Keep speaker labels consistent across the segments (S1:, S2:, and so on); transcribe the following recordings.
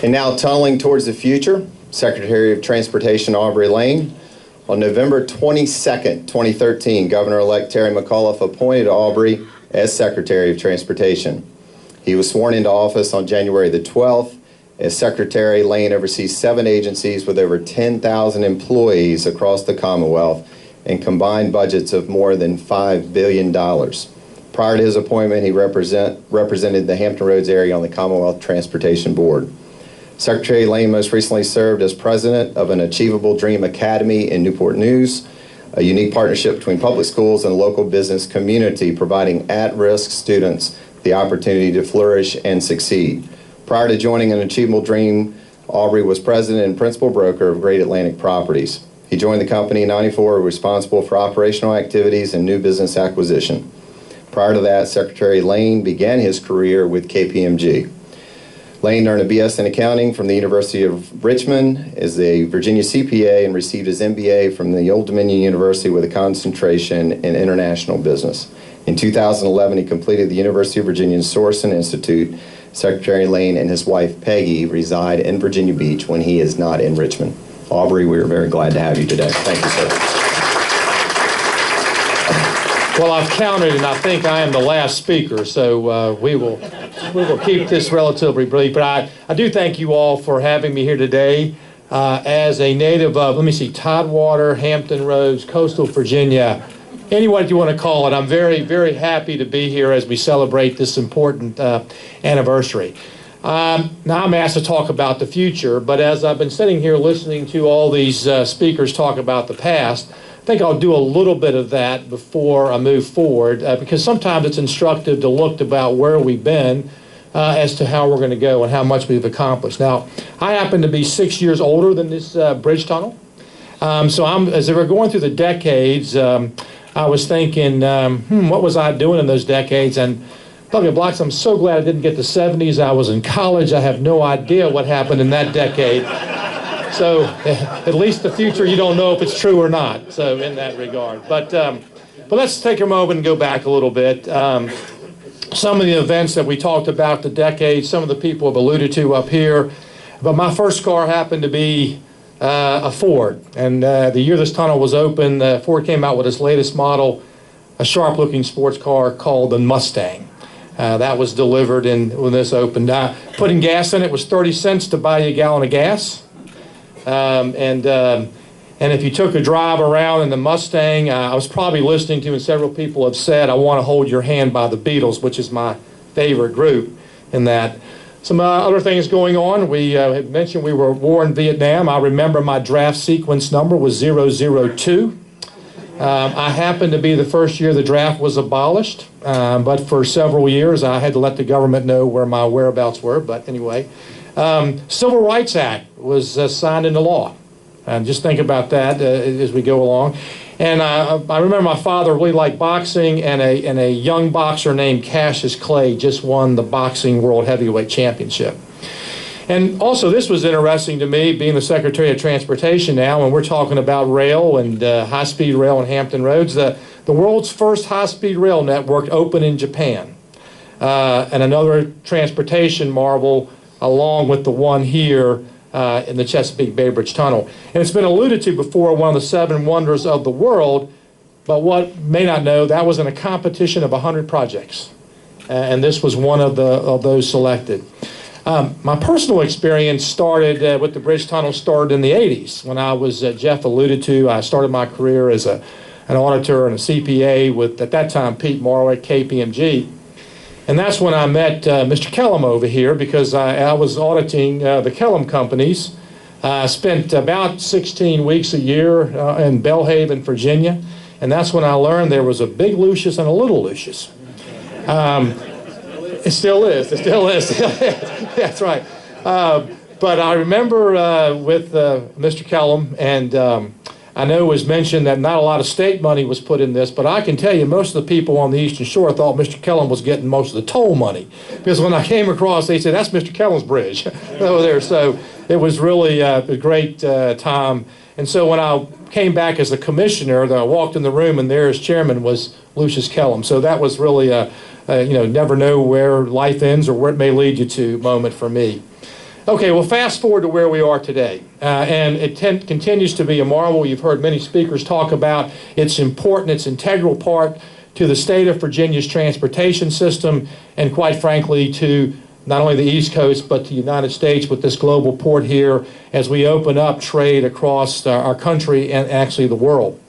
S1: And now tunneling towards the future, Secretary of Transportation Aubrey Layne. On November 22nd, 2013, Governor-elect Terry McAuliffe appointed Aubrey as Secretary of Transportation. He was sworn into office on January the 12th. As Secretary, Layne oversees 7 agencies with over 10,000 employees across the Commonwealth and combined budgets of more than $5 billion. Prior to his appointment, he represented the Hampton Roads area on the Commonwealth Transportation Board. Secretary Layne most recently served as president of an Achievable Dream Academy in Newport News, a unique partnership between public schools and the local business community, providing at-risk students the opportunity to flourish and succeed. Prior to joining an Achievable Dream, Aubrey was president and principal broker of Great Atlantic Properties. He joined the company in '94, responsible for operational activities and new business acquisition. Prior to that, Secretary Layne began his career with KPMG. Layne earned a BS in accounting from the University of Richmond, is a Virginia CPA, and received his MBA from the Old Dominion University with a concentration in international business. In 2011, he completed the University of Virginia's Sorensen Institute. Secretary Layne and his wife Peggy reside in Virginia Beach when he is not in Richmond. Aubrey, we are very glad to have you today. Thank you, sir.
S2: Well, I've counted, and I think I am the last speaker, so we will keep this relatively brief. But I do thank you all for having me here today. As a native of, Tidewater, Hampton Roads, coastal Virginia, any what you want to call it, I'm very, very happy to be here as we celebrate this important anniversary. Now I'm asked to talk about the future, but as I've been sitting here listening to all these speakers talk about the past, I think I'll do a little bit of that before I move forward, because sometimes it's instructive to look about where we've been as to how we're going to go and how much we've accomplished. Now, I happen to be 6 years older than this bridge tunnel, so as they were going through the decades, I was thinking, what was I doing in those decades? And Bucket Blocks, I'm so glad I didn't get the 70s. I was in college. I have no idea what happened in that decade. So at least the future, you don't know if it's true or not, so in that regard. But let's take a moment and go back a little bit. Some of the events that we talked about, the decades, some of the people have alluded to up here. But my first car happened to be a Ford. And the year this tunnel was open, Ford came out with its latest model, a sharp-looking sports car called the Mustang. That was delivered when this opened. Putting gas in it was 30 cents to buy you a gallon of gas. And if you took a drive around in the Mustang, I was probably listening to, and several people have said, I Want to Hold Your Hand by the Beatles, which is my favorite group in that. Some other things going on. We had mentioned we were at war in Vietnam. I remember my draft sequence number was 002. I happened to be the first year the draft was abolished, but for several years I had to let the government know where my whereabouts were. But anyway, Civil Rights Act was signed into law. Just think about that as we go along. And I remember my father really liked boxing, and a young boxer named Cassius Clay just won the Boxing World Heavyweight Championship. And also, this was interesting to me, being the Secretary of Transportation now, and we're talking about rail and high-speed rail in Hampton Roads. The world's first high-speed rail network opened in Japan. And another transportation marvel along with the one here in the Chesapeake Bay Bridge Tunnel. And it's been alluded to before, one of the 7 wonders of the world, but what may not know, that was in a competition of 100 projects. And this was one of those selected. My personal experience started with the bridge tunnel started in the 80s when I was, Jeff alluded to, I started my career as an auditor and a CPA with, at that time, Pete Morrow at KPMG. And that's when I met Mr. Kellum over here, because I was auditing the Kellum companies. I spent about 16 weeks a year in Belhaven, Virginia, and that's when I learned there was a big Lucius and a little Lucius. It still is. It still is. That's right. But I remember with Mr. Kellum, and I know it was mentioned that not a lot of state money was put in this, but I can tell you most of the people on the Eastern Shore thought Mr. Kellum was getting most of the toll money. Because when I came across, they said, that's Mr. Kellum's bridge over there. So it was really a great time. And so when I came back as a commissioner, I walked in the room, and there as chairman was Lucius Kellum. So that was really a never know where life ends or where it may lead you to moment for me. Okay, well, fast forward to where we are today, and it continues to be a marvel. You've heard many speakers talk about its important, its integral part to the state of Virginia's transportation system, and quite frankly, to not only the East Coast, but to the United States with this global port here as we open up trade across our country and actually the world.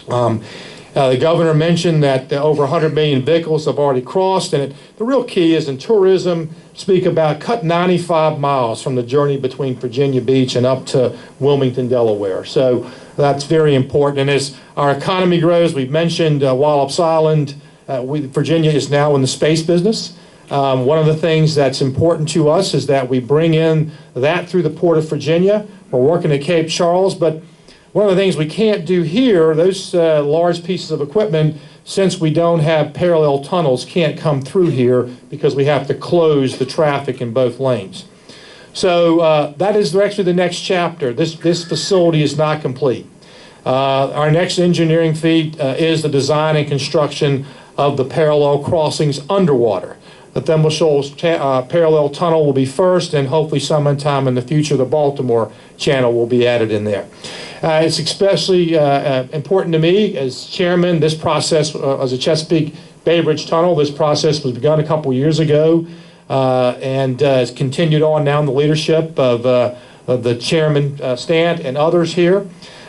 S2: The governor mentioned that over 100 million vehicles have already crossed, and the real key is in tourism, speak about cut 95 miles from the journey between Virginia Beach and up to Wilmington, Delaware. So that's very important. And as our economy grows, we've mentioned Wallops Island, Virginia is now in the space business. One of the things that's important to us is that we bring in that through the Port of Virginia. We're working at Cape Charles, but one of the things we can't do here, those large pieces of equipment, since we don't have parallel tunnels, can't come through here because we have to close the traffic in both lanes. So that is actually the next chapter. This facility is not complete. Our next engineering feat is the design and construction of the parallel crossings underwater. The Thimble Shoals parallel tunnel will be first, and hopefully sometime in the future the Baltimore channel will be added in there. It's especially important to me as chairman. This process, as a Chesapeake Bay Bridge Tunnel, this process was begun a couple years ago and has continued on now in the leadership of the chairman Stant and others here.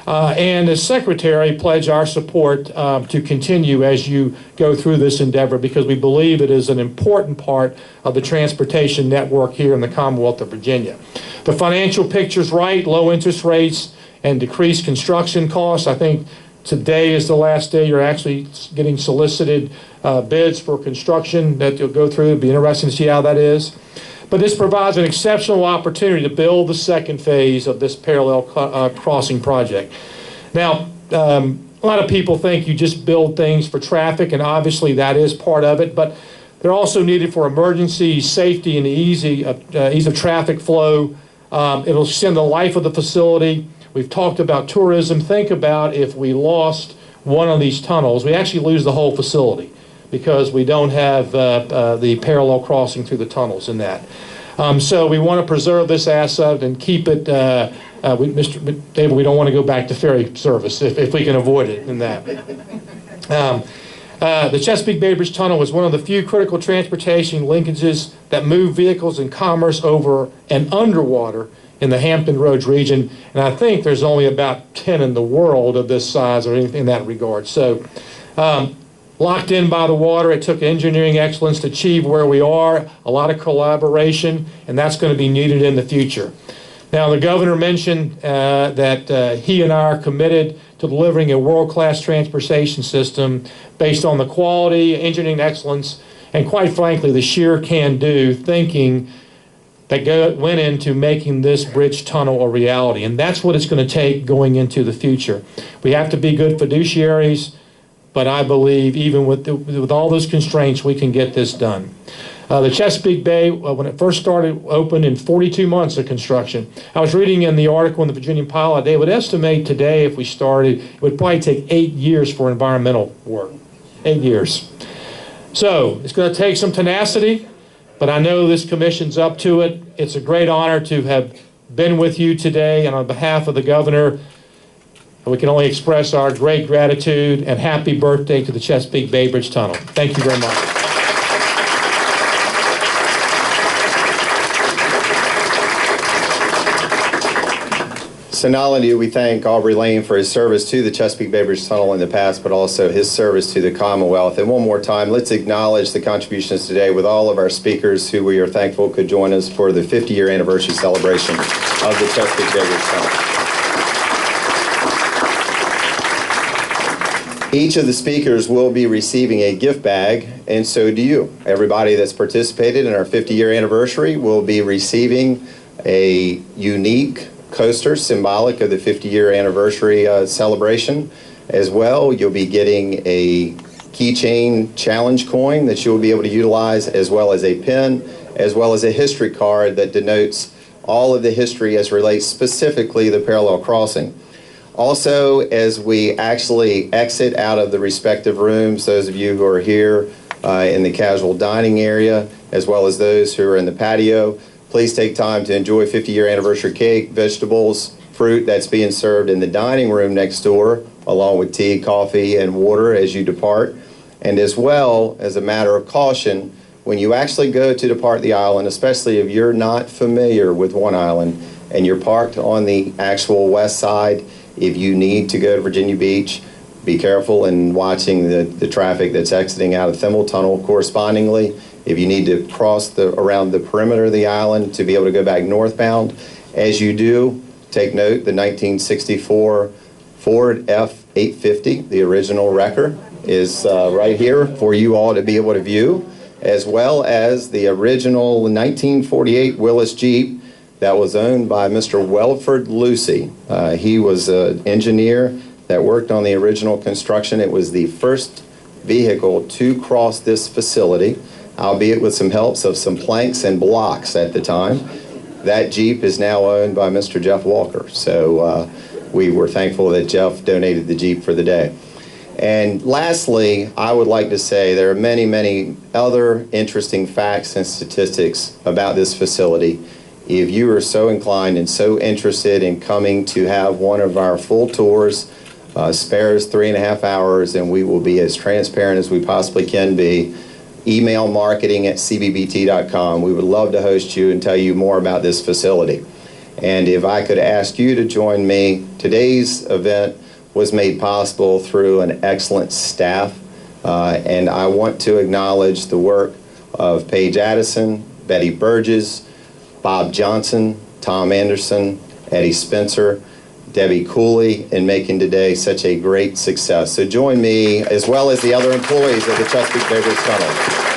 S2: And as secretary, pledge our support to continue as you go through this endeavor, because we believe it is an important part of the transportation network here in the Commonwealth of Virginia. The financial picture's right, low interest rates and decreased construction costs. I think today is the last day you're actually getting solicited bids for construction that you'll go through. It'll be interesting to see how that is. But this provides an exceptional opportunity to build the second phase of this parallel crossing project. Now, a lot of people think you just build things for traffic, and obviously that is part of it, but they're also needed for emergency, safety, and ease of traffic flow. It'll extend the life of the facility. We've talked about tourism. Think about if we lost one of these tunnels, we actually lose the whole facility, because we don't have the parallel crossing through the tunnels in that. So we want to preserve this asset and keep it, Mr. David, we don't want to go back to ferry service if we can avoid it in that. The Chesapeake Bay Bridge Tunnel is one of the few critical transportation linkages that move vehicles and commerce over and underwater in the Hampton Roads region, and I think there's only about 10 in the world of this size or anything in that regard. So locked in by the water, it took engineering excellence to achieve where we are, a lot of collaboration, and that's going to be needed in the future. Now, the governor mentioned that he and I are committed to delivering a world-class transportation system based on the quality, engineering excellence, and quite frankly, the sheer can-do thinking that went into making this bridge tunnel a reality. And that's what it's going to take going into the future. We have to be good fiduciaries, but I believe even with all those constraints, we can get this done. The Chesapeake Bay, when it first started, opened in 42 months of construction. I was reading in the article in the Virginia Pilot, they would estimate today, if we started, it would probably take 8 years for environmental work. 8 years. So it's going to take some tenacity, but I know this commission's up to it. It's a great honor to have been with you today, and on behalf of the governor, we can only express our great gratitude and happy birthday to the Chesapeake Bay Bridge Tunnel. Thank you very much.
S1: So not only do we thank Aubrey Layne for his service to the Chesapeake Bay Bridge Tunnel in the past, but also his service to the Commonwealth. And one more time, let's acknowledge the contributions today with all of our speakers who we are thankful could join us for the 50-year anniversary celebration of the Chesapeake Bay Bridge Tunnel. Each of the speakers will be receiving a gift bag, and so do you. Everybody that's participated in our 50-year anniversary will be receiving a unique coaster symbolic of the 50-year anniversary celebration. As well, you'll be getting a keychain challenge coin that you'll be able to utilize, as well as a pin, as well as a history card that denotes all of the history as relates specifically to the parallel crossing. Also, as we actually exit out of the respective rooms, those of you who are here in the casual dining area, as well as those who are in the patio, Please take time to enjoy 50-year anniversary cake, vegetables, fruit that's being served in the dining room next door, along with tea, coffee, and water as you depart. And as well, as a matter of caution, when you actually go to depart the island, especially if you're not familiar with one island and you're parked on the actual west side, if you need to go to Virginia Beach, be careful in watching the traffic that's exiting out of Thimble Tunnel correspondingly. If you need to cross around the perimeter of the island to be able to go back northbound, as you do, take note, the 1964 Ford F-850, the original wrecker, is right here for you all to be able to view, as well as the original 1948 Willis Jeep that was owned by Mr. Welford Lucy. He was an engineer that worked on the original construction. It was the first vehicle to cross this facility, albeit with some helps of some planks and blocks at the time. That Jeep is now owned by Mr. Jeff Walker. So we were thankful that Jeff donated the Jeep for the day. And lastly, I would like to say there are many, many other interesting facts and statistics about this facility. If you are so inclined and so interested in coming to have one of our full tours, spare us 3.5 hours and we will be as transparent as we possibly can be. Email marketing@cbbt.com. We would love to host you and tell you more about this facility. And if I could ask you to join me, today's event was made possible through an excellent staff. And I want to acknowledge the work of Paige Addison, Betty Burgess, Bob Johnson, Tom Anderson, Eddie Spencer, Debbie Cooley in making today such a great success. So join me, as well as the other employees of the Chesapeake Beverage Tunnel.